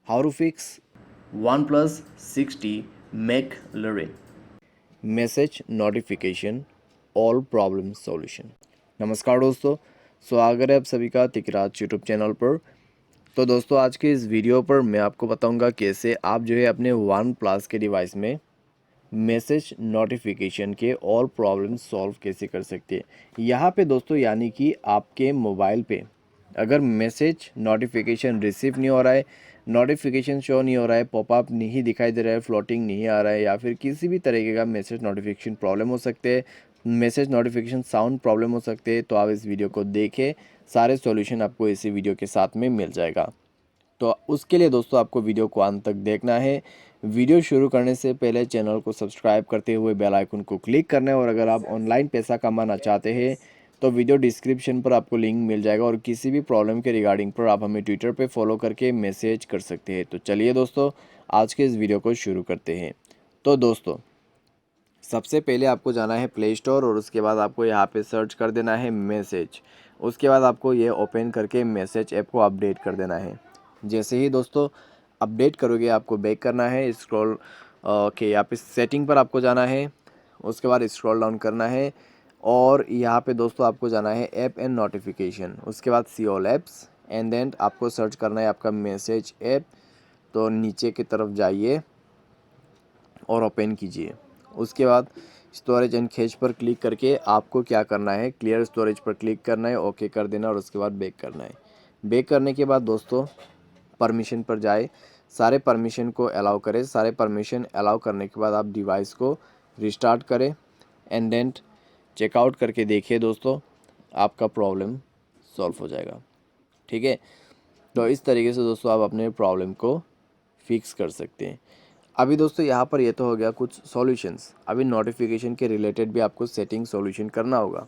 How to fix OnePlus 60 McLaren message notification all problem solution. नमस्कार दोस्तों, स्वागत है आप सभी का तिकराज यूट्यूब चैनल पर। तो दोस्तों, आज के इस वीडियो पर मैं आपको बताऊंगा कैसे आप जो है अपने वन प्लस के डिवाइस में मैसेज नोटिफिकेशन के ऑल प्रॉब्लम सॉल्व कैसे कर सकते हैं। यहाँ पे दोस्तों यानी कि आपके मोबाइल पे अगर मैसेज नोटिफिकेशन रिसीव नहीं हो रहा है, नोटिफिकेशन शो नहीं हो रहा है, पॉपअप नहीं दिखाई दे रहा है, फ्लोटिंग नहीं आ रहा है, या फिर किसी भी तरीके का मैसेज नोटिफिकेशन प्रॉब्लम हो सकते हैं, मैसेज नोटिफिकेशन साउंड प्रॉब्लम हो सकते हैं, तो आप इस वीडियो को देखें। सारे सॉल्यूशन आपको इसी वीडियो के साथ में मिल जाएगा। तो उसके लिए दोस्तों आपको वीडियो को अंत तक देखना है। वीडियो शुरू करने से पहले चैनल को सब्सक्राइब करते हुए बेल आइकन को क्लिक करना है, और अगर आप ऑनलाइन पैसा कमाना चाहते हैं तो वीडियो डिस्क्रिप्शन पर आपको लिंक मिल जाएगा, और किसी भी प्रॉब्लम के रिगार्डिंग पर आप हमें ट्विटर पे फॉलो करके मैसेज कर सकते हैं। तो चलिए दोस्तों, आज के इस वीडियो को शुरू करते हैं। तो दोस्तों, सबसे पहले आपको जाना है प्ले स्टोर, और उसके बाद आपको यहाँ पे सर्च कर देना है मैसेज। उसके बाद आपको ये ओपन करके मैसेज ऐप को अपडेट कर देना है। जैसे ही दोस्तों अपडेट करोगे, आपको बैक करना है, स्क्रॉल के यहाँ पे सेटिंग पर आपको जाना है। उसके बाद स्क्रॉल डाउन करना है, और यहाँ पे दोस्तों आपको जाना है ऐप एंड नोटिफिकेशन। उसके बाद see all apps, and then आपको सर्च करना है आपका मैसेज ऐप। तो नीचे की तरफ जाइए और ओपन कीजिए। उसके बाद स्टोरेज एंड कैश पर क्लिक करके आपको क्या करना है, क्लियर स्टोरेज पर क्लिक करना है, ओके कर देना, और उसके बाद बैक करना है। बैक करने के बाद दोस्तों परमिशन पर जाए, सारे परमिशन को अलाउ करें। सारे परमिशन अलाउ करने के बाद आप डिवाइस को रिस्टार्ट करें, एंड देन चेकआउट करके देखिए दोस्तों, आपका प्रॉब्लम सॉल्व हो जाएगा। ठीक है, तो इस तरीके से दोस्तों आप अपने प्रॉब्लम को फिक्स कर सकते हैं। अभी दोस्तों यहाँ पर ये तो हो गया कुछ सॉल्यूशंस। अभी नोटिफिकेशन के रिलेटेड भी आपको सेटिंग सॉल्यूशन करना होगा।